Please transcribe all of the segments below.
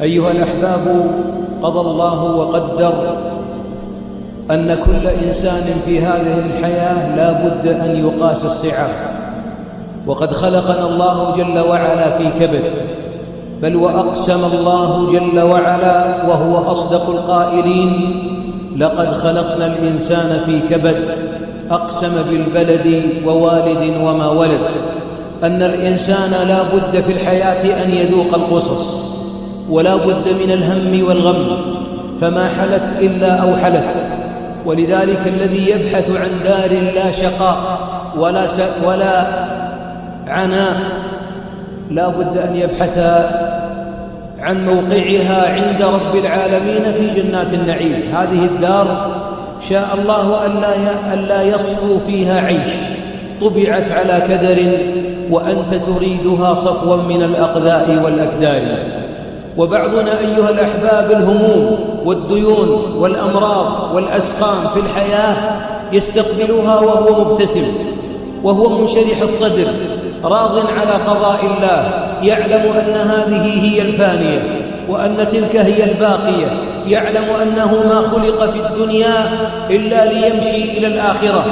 أيها الأحباب، قضى الله وقدر أن كل إنسان في هذه الحياة لا بد أن يقاس الصعاب، وقد خلقنا الله جل وعلا في كبد، بل وأقسم الله جل وعلا وهو أصدق القائلين: لقد خلقنا الإنسان في كبد. أقسم بالبلد ووالد وما ولد، أن الإنسان لا بد في الحياة أن يذوق القصص، ولا بد من الهم والغم، فما حلت إلا أوحلت. ولذلك الذي يبحث عن دار لا شقاء ولا عناء لا بد أن يبحث عن موقعها عند رب العالمين في جنات النعيم. هذه الدار شاء الله ألا يصفو فيها عيش، طبعت على كدر، وأنت تريدها صفوا من الأقذاء والأكدار. وبعضنا أيها الأحباب الهموم والديون والأمراض والأسقام في الحياة يستقبلها وهو مبتسم، وهو منشرح الصدر، راض على قضاء الله، يعلم أن هذه هي الفانية وأن تلك هي الباقية، يعلم أنه ما خلق في الدنيا إلا ليمشي إلى الآخرة،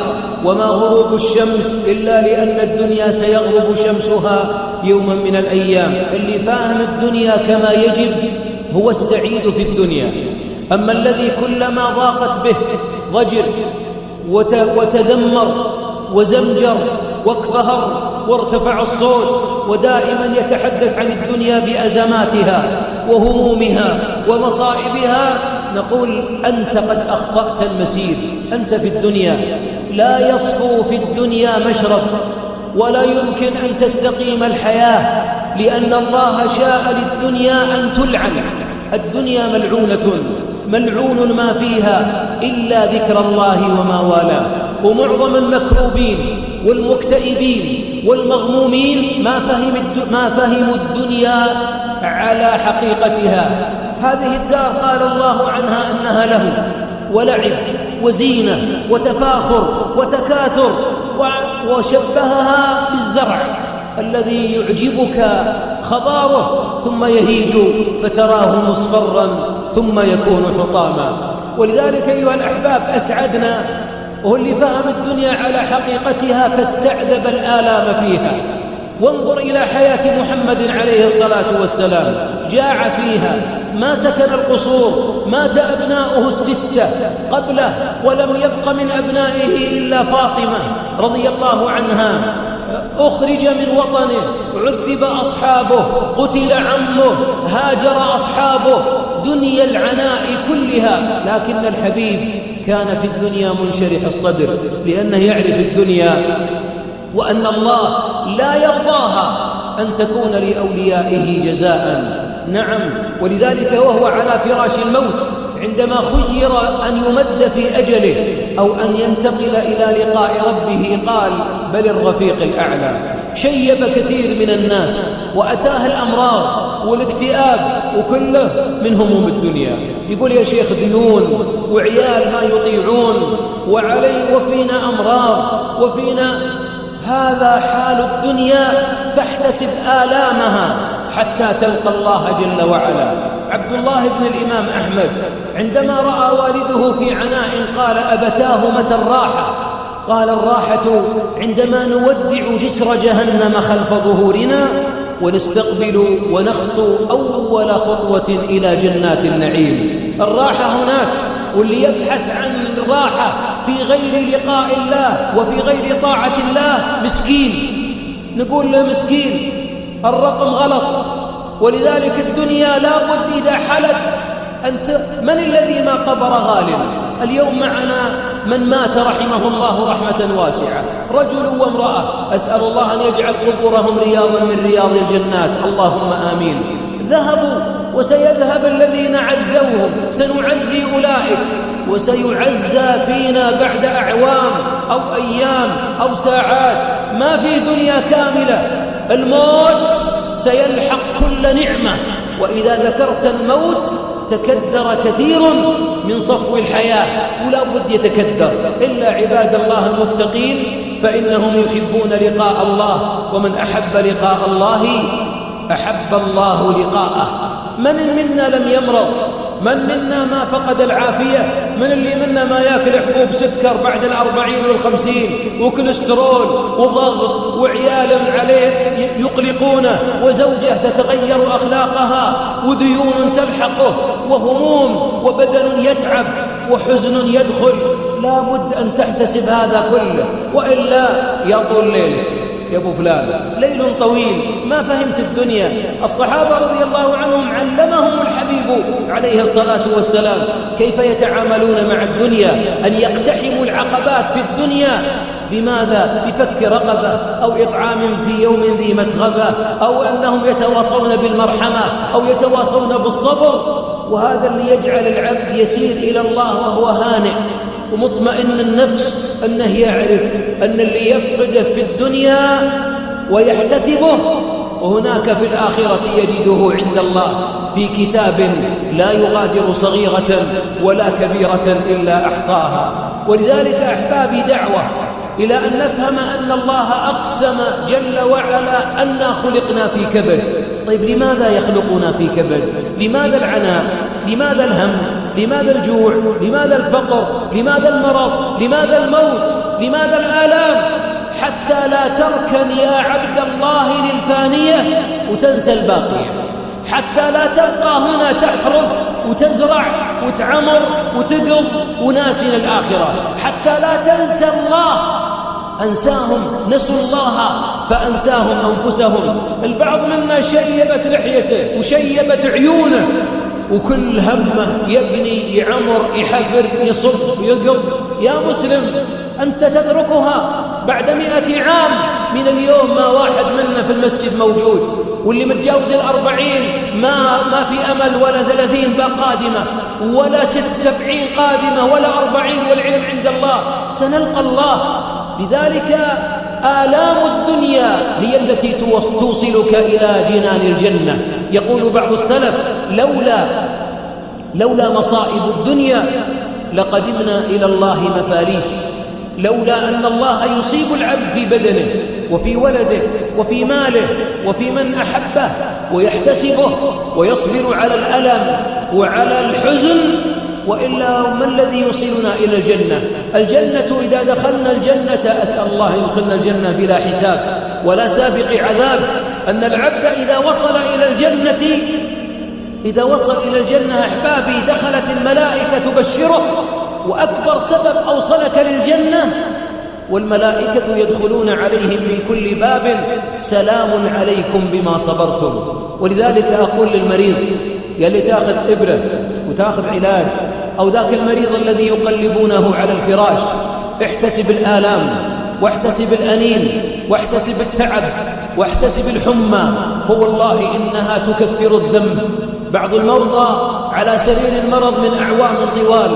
وما غروب الشمس إلا لأن الدنيا سيغرب شمسها يوما من الأيام. اللي فاهم الدنيا كما يجب هو السعيد في الدنيا. أما الذي كلما ضاقت به ضجر وتذمر وزمجر واكفهر وارتفع الصوت، ودائما يتحدث عن الدنيا بأزماتها وهمومها ومصائبها، نقول: أنت قد أخطأت المسير. أنت في الدنيا لا يصفو في الدنيا مشرب، ولا يمكن أن تستقيم الحياة، لأن الله شاء للدنيا أن تلعن. الدنيا ملعونة، ملعون ما فيها إلا ذكر الله وما والاه. ومعظم المكروبين والمكتئبين والمغمومين ما فهموا الدنيا على حقيقتها. هذه الدار قال الله عنها أنها له ولعب وزينة وتفاخر وتكاثر، وشبهها بالزرع الذي يعجبك خضاره ثم يهيج فتراه مصفرا ثم يكون حطاما. ولذلك أيها الأحباب أسعدنا وهو اللي فهم الدنيا على حقيقتها فاستعذب الآلام فيها. وانظر إلى حياة محمد عليه الصلاة والسلام، جاع فيها، ما سكن القصور، مات أبناؤه الستة قبله، ولم يبق من أبنائه إلا فاطمة رضي الله عنها. أخرج من وطنه، عذب أصحابه، قتل عمه، هاجر أصحابه، دنيا العناء كلها. لكن الحبيب كان في الدنيا منشرح الصدر، لأنه يعرف الدنيا وأن الله لا يرضاها أن تكون لأوليائه جزاء. نعم، ولذلك وهو على فراش الموت عندما خير أن يمد في أجله أو أن ينتقل إلى لقاء ربه قال: بل الرفيق الأعلى. شيب كثير من الناس وأتاه الأمراض والاكتئاب وكله من هموم الدنيا. يقول: يا شيخ ديون وعيال ما يطيعون وفينا أمراض وفينا. هذا حال الدنيا، فاحتسب آلامها حتى تلقى الله جل وعلا. عبد الله بن الإمام أحمد عندما رأى والده في عناء قال: أبتاه متى الراحة؟ قال: الراحة عندما نودع جسر جهنم خلف ظهورنا ونستقبل ونخطو أول خطوة إلى جنات النعيم. الراحة هناك. واللي يبحث عن الراحة في غير لقاء الله وفي غير طاعة الله مسكين. نقول له مسكين، الرقم غلط. ولذلك الدنيا لابد إذا حلت من الذي ما قبر غالبا؟ اليوم معنا من مات رحمه الله رحمة واسعة، رجل وامرأة، أسأل الله أن يجعل قبورهم رياضا من رياض الجنات، اللهم آمين. ذهبوا وسيذهب الذين عزوهم، سنعزي أولئك، وسيعزى فينا بعد أعوام أو أيام أو ساعات. ما في دنيا كاملة. الموت سيلحق كل نعمة، وإذا ذكرت الموت تكدر كثير من صفو الحياة، ولا بد يتكدر إلا عباد الله المتقين، فإنهم يحبون لقاء الله، ومن أحب لقاء الله أحب الله لقاءه. من منا لم يمرض؟ من منا ما فقد العافية؟ من اللي منا ما يأكل حبوب سكر بعد 40 و50 وكوليسترول وضغط وعيال عليه يقلقونه وزوجة تتغير أخلاقها وديون تلحقه وهموم وبدن يتعب وحزن يدخل؟ لا بد أن تحتسب هذا كله، وإلا يطول ليلك يا أبو فلان، ليل طويل ما فهمت الدنيا. الصحابة رضي الله عنهم علمهم الحبيب عليه الصلاة والسلام كيف يتعاملون مع الدنيا، أن يقتحموا العقبات في الدنيا. بماذا؟ بفك رقبة أو إطعام في يوم ذي مسغبة، أو أنهم يتواصون بالمرحمة أو يتواصون بالصبر. وهذا اللي يجعل العبد يسير إلى الله وهو هانئ ومطمئن النفس، أنه يعرف أن اللي يفقده في الدنيا ويحتسبه وهناك في الآخرة يجده عند الله في كتاب لا يغادر صغيرة ولا كبيرة إلا أحصاها. ولذلك أحبابي دعوة إلى أن نفهم أن الله أقسم جل وعلا أننا خلقنا في كبد. طيب لماذا يخلقنا في كبد؟ لماذا العناء؟ لماذا الهم؟ لماذا الجوع؟ لماذا الفقر؟ لماذا المرض؟ لماذا الموت؟ لماذا الآلام؟ حتى لا تركن يا عبد الله للفانية وتنسى الباقية، حتى لا تبقى هنا تحرث وتزرع وتعمر وتقض وناسنا الآخرة، حتى لا تنسى الله. أنساهم، نسوا الله فأنساهم أنفسهم. البعض منا شيبت لحيته وشيبت عيونه وكل همه يبني يعمر يحفر يصب يقض. يا مسلم أنت تتركها بعد 100 عام من اليوم. ما واحد منا في المسجد موجود، واللي متجاوز 40 ما في أمل، ولا 30 قادمة، ولا 76 قادمة، ولا 40، والعلم عند الله. سنلقى الله. لذلك آلام الدنيا هي التي توصلك إلى جنان الجنة. يقول بعض السلف لولا مصائب الدنيا لقدمنا إلى الله مفاليس. لولا أن الله يصيب العبد في بدنه وفي ولده وفي ماله وفي من أحبه ويحتسبه ويصبر على الألم وعلى الحزن، وإلا ما الذي يوصلنا إلى الجنة؟ الجنة إذا دخلنا الجنة، أسأل الله يدخلنا الجنة بلا حساب ولا سابق عذاب. أن العبد إذا وصل إلى الجنة أحبابي دخلت الملائكة تبشره. وأكبر سبب أوصلك للجنة والملائكة يدخلون عليهم من كل باب سلام عليكم بما صبرتم. ولذلك أقول للمريض يلي تأخذ إبرة وتأخذ علاج، أو ذاك المريض الذي يقلبونه على الفراش، احتسب الآلام واحتسب الأنين واحتسب التعب واحتسب الحمى، فوالله إنها تكفر الذنب. بعض المرضى على سرير المرض من أعوام طوال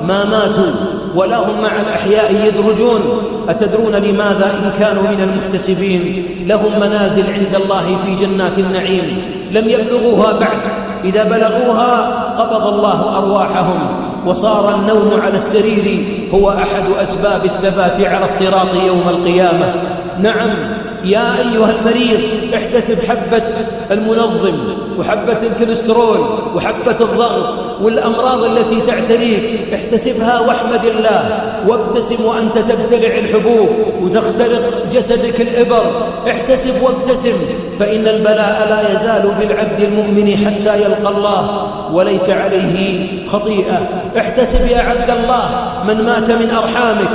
ما ماتوا ولا هم مع الأحياء يدرجون. أتدرون لماذا؟ إن كانوا من المحتسبين لهم منازل عند الله في جنات النعيم لم يبلغوها بعد. إذا بلغوها قبض الله أرواحهم، وصار النوم على السرير هو أحد أسباب الثبات على الصراط يوم القيامة. نعم يا أيها المريض، احتسب حبة المنظم وحبة الكوليسترول وحبة الضغط والأمراض التي تعتريك، احتسبها واحمد الله وابتسم وأنت تبتلع الحبوب وتخترق جسدك الإبر. احتسب وابتسم، فإن البلاء لا يزال بالعبد المؤمن حتى يلقى الله وليس عليه خطيئة. احتسب يا عبد الله من مات من أرحامك،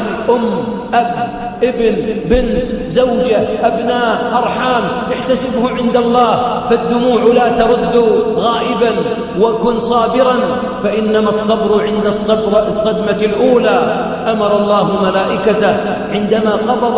أب، ابن، بنت، زوجة، أبناء، أرحام، احتسبه عند الله، فالدموع لا ترد غائبا. وكن صابرا، فإنما الصبر عند الصدمة الأولى. أمر الله ملائكته عندما قبض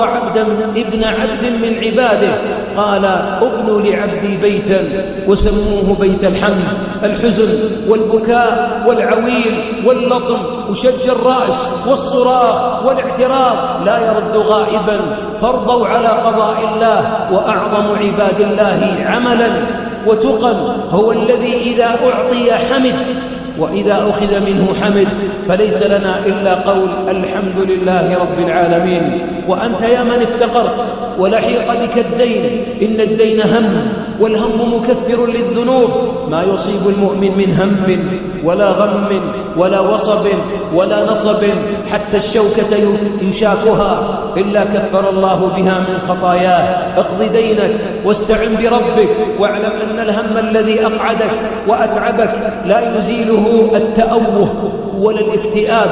ابن عبد من عباده قال ابنوا لعبدي بيتا وسموه بيت الحمد. الحزن والبكاء والعويل واللطم وشج الرأس والصراخ والاعتراض لا يرد غائبا. فارضوا على قضاء الله. وأعظم عباد الله عملا وتقا هو الذي إذا أعطي حمد وإذا أخذ منه حمد. فليس لنا إلا قول الحمد لله رب العالمين. وأنت يا من افتقرت ولحيق بك الدين، إن الدين هم والهم مكفر للذنوب. ما يصيب المؤمن من هم ولا غم ولا وصب ولا نصب حتى الشوكة يشاكها إلا كفر الله بها من خطاياه. اقض دينك واستعن بربك، واعلم أن الهم الذي أقعدك وأتعبك لا يزيله التأوه ولا الاكتئاب.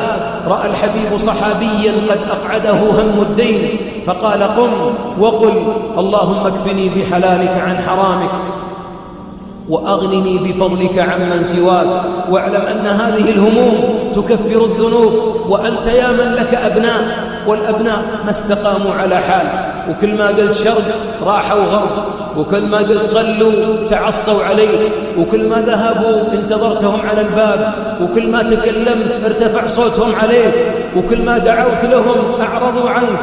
رأى الحبيب صحابيا قد أقعده هم الدين فقال: قم وقل اللهم اكفني بحلالك عن حرامك وأغنني بفضلك عمن سواك. واعلم أن هذه الهموم تكفر الذنوب، وأنت يا من لك أبناء، والأبناء ما استقاموا على حال، وكل ما قلت شرق راحوا غرب، وكل ما قلت صلوا تعصوا عليك، وكل ما ذهبوا انتظرتهم على الباب، وكل ما تكلمت ارتفع صوتهم عليك، وكل ما دعوت لهم أعرضوا عنك.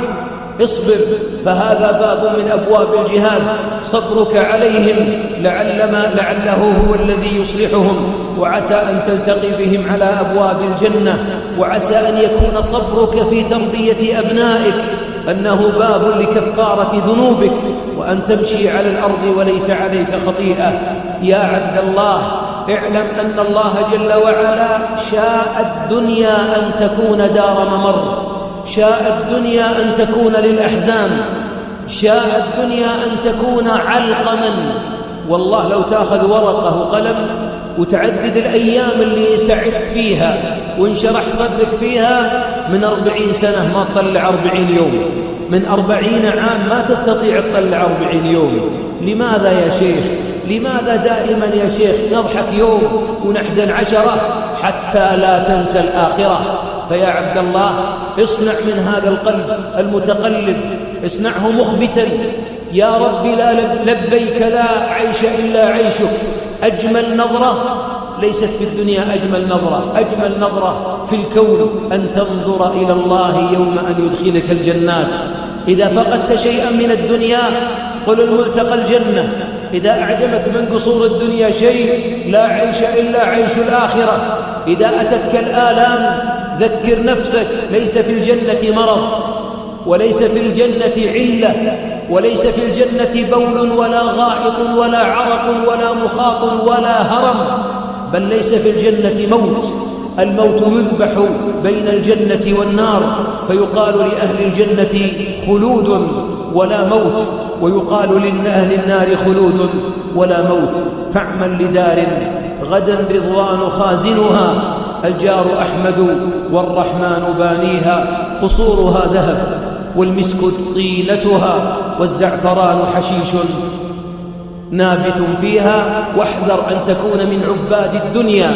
اصبر، فهذا باب من أبواب الجهاد. صبرك عليهم لعله هو الذي يصلحهم، وعسى أن تلتقي بهم على أبواب الجنة، وعسى أن يكون صبرك في تربية أبنائك أنه باب لكفارة ذنوبك، وأن تمشي على الأرض وليس عليك خطيئة. يا عبد الله، اعلم أن الله جل وعلا شاء الدنيا أن تكون دار ممر، شاء الدنيا أن تكون للأحزان، شاء الدنيا أن تكون علقما. والله لو تأخذ ورقة وقلم وتعدد الأيام اللي سعدت فيها وانشرح صدرك فيها، من 40 سنة ما تطلع 40 يوم، من 40 عام ما تستطيع تطلع 40 يوم. لماذا يا شيخ؟ لماذا دائما يا شيخ نضحك يوم ونحزن 10 حتى لا تنسى الآخرة؟ فيا عبد الله، اصنع من هذا القلب المتقلب، اصنعه مخبتا: يا رب لا لبيك لا عيش إلا عيشك. أجمل نظرة ليست في الدنيا، أجمل نظرة في الكون أن تنظر إلى الله يوم أن يدخلك الجنات. إذا فقدت شيئا من الدنيا قل الملتقى الجنة. إذا أعجبك من قصور الدنيا شيء لا عيش إلا عيش الآخرة. إذا أتتك الآلام ذكر نفسك: ليس في الجنة مرض، وليس في الجنة علة، وليس في الجنة بول ولا غائط ولا عرق ولا مخاط ولا هرم، بل ليس في الجنة موت. الموت يذبح بين الجنة والنار، فيقال لأهل الجنة خلود ولا موت، ويقال لأهل النار خلود ولا موت. فاعمل لدار غدا رضوان خازنها، الجار أحمد والرحمن بانيها، قصورها ذهب والمسك طينتها، والزعفران حشيش نابت فيها. واحذر أن تكون من عباد الدنيا.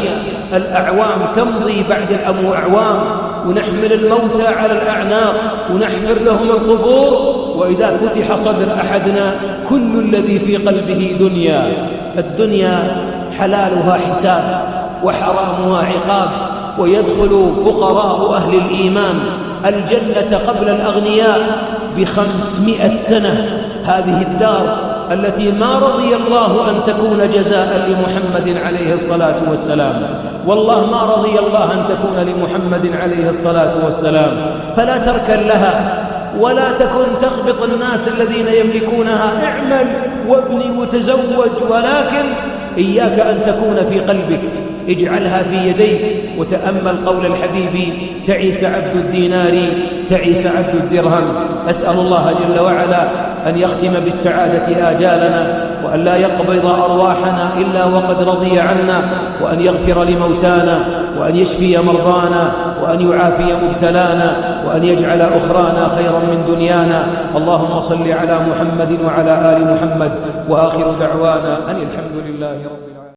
الأعوام تمضي بعد الأعوام، ونحمل الموتى على الأعناق ونحفر لهم القبور، وإذا فتح صدر أحدنا كل الذي في قلبه دنيا. الدنيا حلالها حساب وحرامها عقاب، ويدخل فقراء أهل الإيمان الجنة قبل الأغنياء ب500 سنة. هذه الدار التي ما رضي الله أن تكون جزاء لمحمد عليه الصلاة والسلام، والله ما رضي الله أن تكون لمحمد عليه الصلاة والسلام. فلا تركن لها ولا تكن تخبط الناس الذين يملكونها. اعمل وابني وتزوج، ولكن إياك أن تكون في قلبك، اجعلها في يديك. وتأمل قول الحبيب: تعيس عبد الدينار تعيس عبد الدرهم. أسأل الله جل وعلا أن يختم بالسعادة آجالنا، وأن لا يقبض أرواحنا إلا وقد رضي عنا، وأن يغفر لموتانا، وأن يشفي مرضانا، وأن يعافي مبتلانا، وأن يجعل أخرانا خيرا من دنيانا. اللهم صل على محمد وعلى آل محمد، وآخر دعوانا أن الحمد لله رب العالمين.